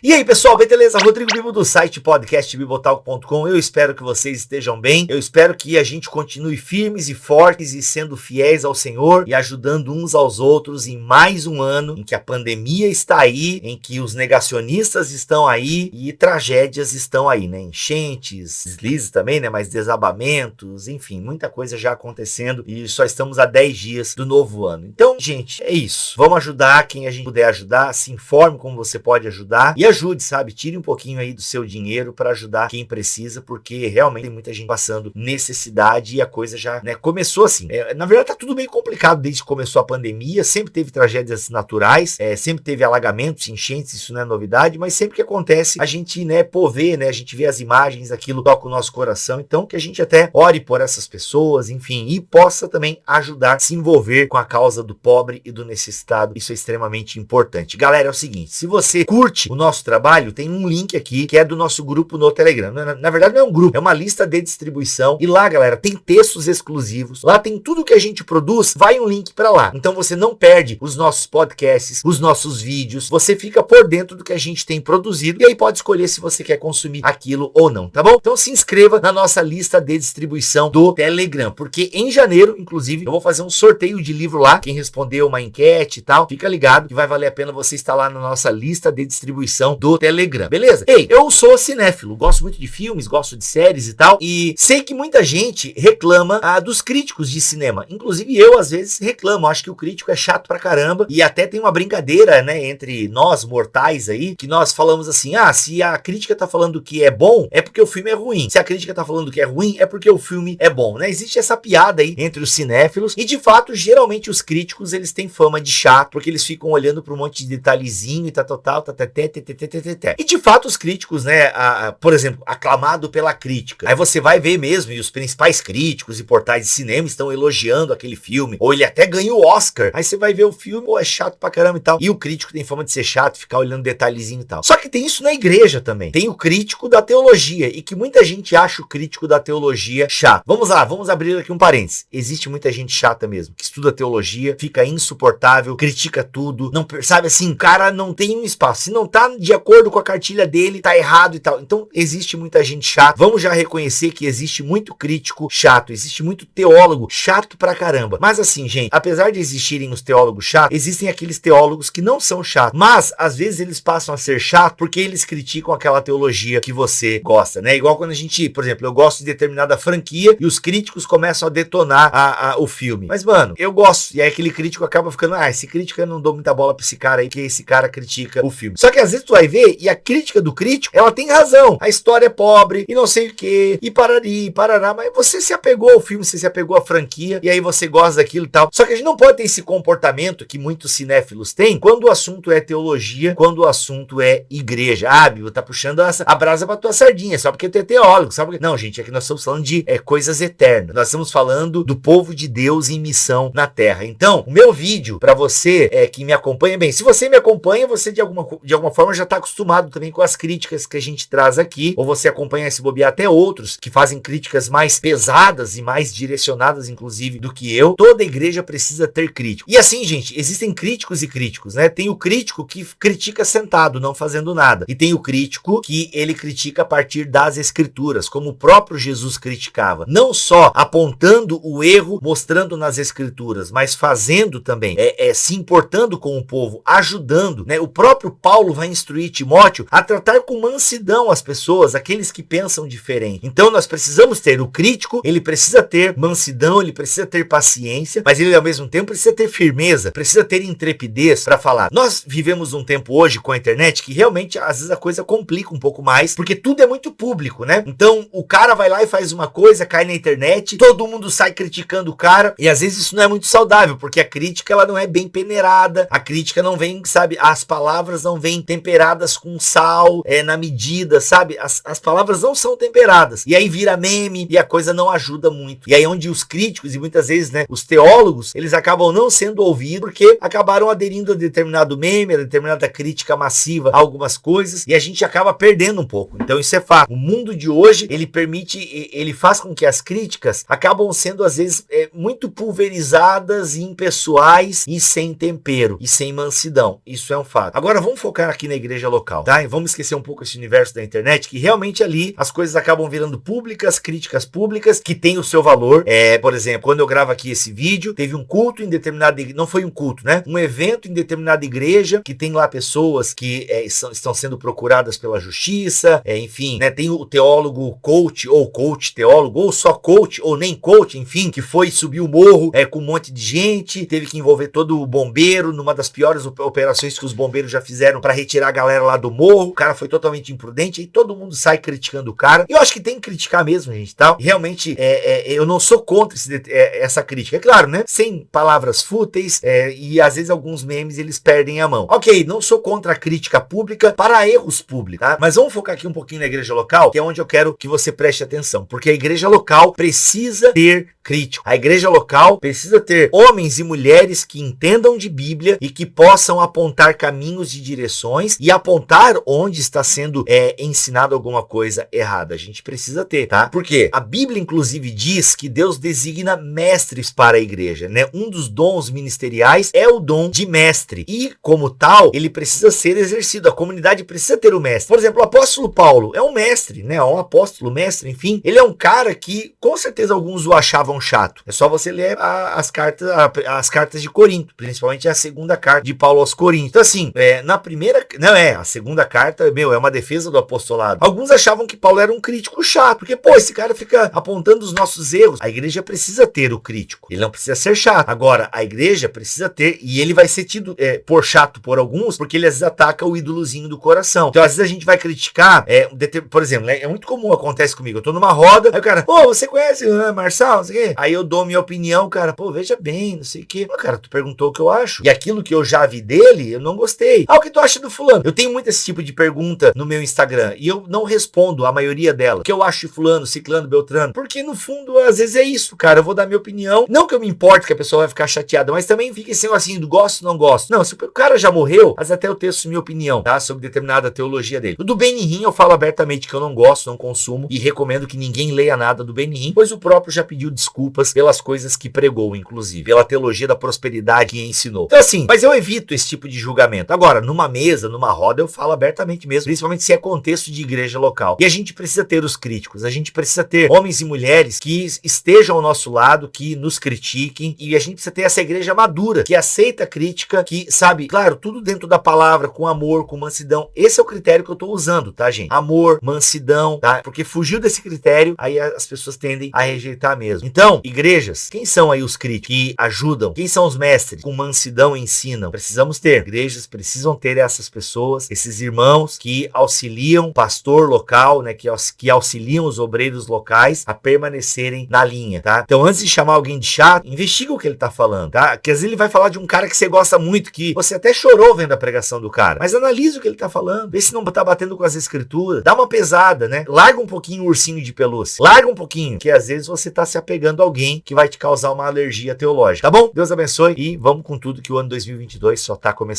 E aí pessoal, beleza? Rodrigo Bibo do site podcastbibotalk.com. Eu espero que vocês estejam bem. Eu espero que a gente continue firmes e fortes e sendo fiéis ao Senhor e ajudando uns aos outros em mais um ano em que a pandemia está aí, em que os negacionistas estão aí e tragédias estão aí, né? Enchentes, deslizes também, né? Mas desabamentos, enfim, muita coisa já acontecendo e só estamos a 10 dias do novo ano. Então, gente, é isso. Vamos ajudar quem a gente puder ajudar, se informe como você pode ajudar e ajude, sabe? Tire um pouquinho aí do seu dinheiro para ajudar quem precisa, porque realmente tem muita gente passando necessidade e a coisa já, né, começou assim. Na verdade, tá tudo bem complicado desde que começou a pandemia, sempre teve tragédias naturais, sempre teve alagamentos, enchentes, isso não é novidade, mas sempre que acontece, a gente, né, vê, né, a gente vê as imagens, aquilo toca o nosso coração, então que a gente até ore por essas pessoas, enfim, e possa também ajudar, se envolver com a causa do pobre e do necessitado, isso é extremamente importante. Galera, é o seguinte, se você curte o nosso trabalho, tem um link aqui que é do nosso grupo no Telegram. Na verdade não é um grupo, é uma lista de distribuição e lá, galera, tem textos exclusivos, lá tem tudo que a gente produz, vai um link para lá. Então você não perde os nossos podcasts, os nossos vídeos, você fica por dentro do que a gente tem produzido e aí pode escolher se você quer consumir aquilo ou não, tá bom? Então se inscreva na nossa lista de distribuição do Telegram, porque em janeiro, inclusive, eu vou fazer um sorteio de livro lá, quem respondeu uma enquete e tal, fica ligado que vai valer a pena você estar lá na nossa lista de distribuição do Telegram, beleza? Ei, eu sou cinéfilo, gosto muito de filmes, gosto de séries e tal, e sei que muita gente reclama dos críticos de cinema, inclusive eu às vezes reclamo, acho que o crítico é chato pra caramba, e até tem uma brincadeira, né, entre nós mortais aí, que nós falamos assim, se a crítica tá falando que é bom, é porque o filme é ruim, se a crítica tá falando que é ruim, é porque o filme é bom, né? Existe essa piada aí entre os cinéfilos, e de fato, geralmente os críticos, eles têm fama de chato, porque eles ficam olhando pra um monte de detalhezinho e tal, e de fato os críticos, né, por exemplo, aclamado pela crítica, aí você vai ver mesmo, e os principais críticos e portais de cinema estão elogiando aquele filme, ou ele até ganhou o Oscar, aí você vai ver o filme, é chato pra caramba e tal, e o crítico tem fama de ser chato, ficar olhando detalhezinho e tal. Só que tem isso na igreja também, tem o crítico da teologia, e que muita gente acha o crítico da teologia chato. Vamos lá, vamos abrir aqui um parênteses, existe muita gente chata mesmo, que estuda teologia, fica insuportável, critica tudo, não sabe assim, o cara não tem um espaço, se não tá de acordo com a cartilha dele, tá errado e tal. Então, existe muita gente chata. Vamos já reconhecer que existe muito crítico chato, existe muito teólogo chato pra caramba. Mas assim, gente, apesar de existirem os teólogos chatos, existem aqueles teólogos que não são chatos, mas às vezes eles passam a ser chatos porque eles criticam aquela teologia que você gosta, né? Igual quando a gente, por exemplo, eu gosto de determinada franquia e os críticos começam a detonar o filme. Mas, mano, eu gosto. E aí aquele crítico acaba ficando, esse crítico eu não dou muita bola pra esse cara aí, porque esse cara critica o filme. Só que às vezes tu vai ver, e a crítica do crítico, ela tem razão. A história é pobre, e não sei o que, e parari, parará, mas você se apegou ao filme, você se apegou à franquia, e aí você gosta daquilo e tal. Só que a gente não pode ter esse comportamento que muitos cinéfilos têm, quando o assunto é teologia, quando o assunto é igreja. Bíblia, tá puxando a brasa pra tua sardinha, só porque tu é teólogo, sabe? Porque... Não, gente, é que nós estamos falando de coisas eternas. Nós estamos falando do povo de Deus em missão na Terra. Então, o meu vídeo, pra você que me acompanha, bem, se você me acompanha, você de alguma forma já tá acostumado também com as críticas que a gente traz aqui, ou você acompanha, se bobear, até outros que fazem críticas mais pesadas e mais direcionadas, inclusive, do que eu. Toda igreja precisa ter crítico. E assim, gente, existem críticos e críticos, né? Tem o crítico que critica sentado, não fazendo nada. E tem o crítico que ele critica a partir das escrituras, como o próprio Jesus criticava. Não só apontando o erro, mostrando nas escrituras, mas fazendo também, se importando com o povo, ajudando, né? O próprio Paulo vai instruir Timóteo a tratar com mansidão as pessoas, aqueles que pensam diferente. Então nós precisamos ter o crítico, ele precisa ter mansidão, ele precisa ter paciência, mas ele ao mesmo tempo precisa ter firmeza, precisa ter intrepidez para falar. Nós vivemos um tempo hoje com a internet que realmente às vezes a coisa complica um pouco mais, porque tudo é muito público, né? Então o cara vai lá e faz uma coisa, cai na internet, todo mundo sai criticando o cara, e às vezes isso não é muito saudável, porque a crítica ela não é bem peneirada, a crítica não vem, sabe, as palavras não vêm temperadas com sal, na medida, sabe? As palavras não são temperadas, e aí vira meme, e a coisa não ajuda muito. E aí onde os críticos, e muitas vezes, né, os teólogos, eles acabam não sendo ouvidos, porque acabaram aderindo a determinado meme, a determinada crítica massiva a algumas coisas, e a gente acaba perdendo um pouco. Então isso é fato. O mundo de hoje, ele faz com que as críticas acabam sendo, às vezes, muito pulverizadas, impessoais e sem tempero, e sem mansidão. Isso é um fato. Agora vamos focar aqui na igreja igreja local, tá? E vamos esquecer um pouco esse universo da internet, que realmente ali as coisas acabam virando públicas, críticas públicas, que tem o seu valor. Por exemplo, quando eu gravo aqui esse vídeo, teve um culto em determinada igreja, não foi um culto, né? Um evento em determinada igreja, que tem lá pessoas que estão sendo procuradas pela justiça, enfim, né? Tem o teólogo coach, ou coach teólogo, ou só coach, ou nem coach, enfim, que foi subir o morro com um monte de gente, teve que envolver todo o bombeiro, numa das piores operações que os bombeiros já fizeram para retirar a galera lá do morro. O cara foi totalmente imprudente, e todo mundo sai criticando o cara. E eu acho que tem que criticar mesmo, gente, tá? Realmente, eu não sou contra essa crítica. É claro, né? Sem palavras fúteis, e às vezes alguns memes eles perdem a mão. Ok, não sou contra a crítica pública para erros públicos, tá? Mas vamos focar aqui um pouquinho na igreja local, que é onde eu quero que você preste atenção, porque a igreja local precisa ter crítico. A igreja local precisa ter homens e mulheres que entendam de Bíblia e que possam apontar caminhos e direções e apontar onde está sendo ensinado alguma coisa errada. A gente precisa ter, tá? Porque a Bíblia, inclusive, diz que Deus designa mestres para a igreja, né? Um dos dons ministeriais é o dom de mestre. E, como tal, ele precisa ser exercido. A comunidade precisa ter o mestre. Por exemplo, o apóstolo Paulo é um mestre, né? Um apóstolo, mestre, enfim. Ele é um cara que, com certeza, alguns o achavam chato. É só você ler as cartas de Corinto, principalmente a segunda carta de Paulo aos Coríntios. Então, assim, a segunda carta, é uma defesa do apostolado. Alguns achavam que Paulo era um crítico chato, porque, esse cara fica apontando os nossos erros. A igreja precisa ter o crítico. Ele não precisa ser chato. Agora, a igreja precisa ter, e ele vai ser tido por chato por alguns, porque ele às vezes ataca o ídolozinho do coração. Então, às vezes a gente vai criticar, por exemplo, é muito comum, acontece comigo. Eu tô numa roda, aí o cara, você conhece Marçal, não sei o quê? Aí eu dou minha opinião, cara, veja bem, não sei o quê. Cara, tu perguntou o que eu acho. E aquilo que eu já vi dele, eu não gostei. O que tu acha do fulano? Eu tenho muito esse tipo de pergunta no meu Instagram, e eu não respondo a maioria dela. O que eu acho de fulano, ciclano, beltrano? Porque no fundo, às vezes é isso, cara. Eu vou dar minha opinião. Não que eu me importe que a pessoa vai ficar chateada, mas também fica esse assim, do gosto, não gosto. Não, se o cara já morreu, mas até eu tenho minha opinião, tá? Sobre determinada teologia dele. O do Benihim eu falo abertamente que eu não gosto, não consumo, e recomendo que ninguém leia nada do Benihim, pois o próprio já pediu desculpas pelas coisas que pregou, inclusive, pela teologia da prosperidade que ensinou. Então assim, mas eu evito esse tipo de julgamento. Agora, numa mesa, numa roda, eu falo abertamente mesmo, principalmente se é contexto de igreja local. E a gente precisa ter os críticos, a gente precisa ter homens e mulheres que estejam ao nosso lado, que nos critiquem, e a gente precisa ter essa igreja madura, que aceita a crítica, que sabe, claro, tudo dentro da palavra, com amor, com mansidão. Esse é o critério que eu tô usando, tá, gente? Amor, mansidão, tá? Porque fugiu desse critério, aí as pessoas tendem a rejeitar mesmo. Então, igrejas, quem são aí os críticos que ajudam? Quem são os mestres com mansidão ensinam? Precisamos ter. Igrejas precisam ter essas pessoas, esses irmãos que auxiliam o pastor local, né? Que auxiliam os obreiros locais a permanecerem na linha, tá? Então, antes de chamar alguém de chato, investiga o que ele tá falando, tá? Porque às vezes ele vai falar de um cara que você gosta muito, que você até chorou vendo a pregação do cara, mas analisa o que ele tá falando, vê se não tá batendo com as escrituras, dá uma pesada, né? Larga um pouquinho o ursinho de pelúcia, larga um pouquinho, que às vezes você tá se apegando a alguém que vai te causar uma alergia teológica, tá bom? Deus abençoe e vamos com tudo, que o ano 2022 só tá começando.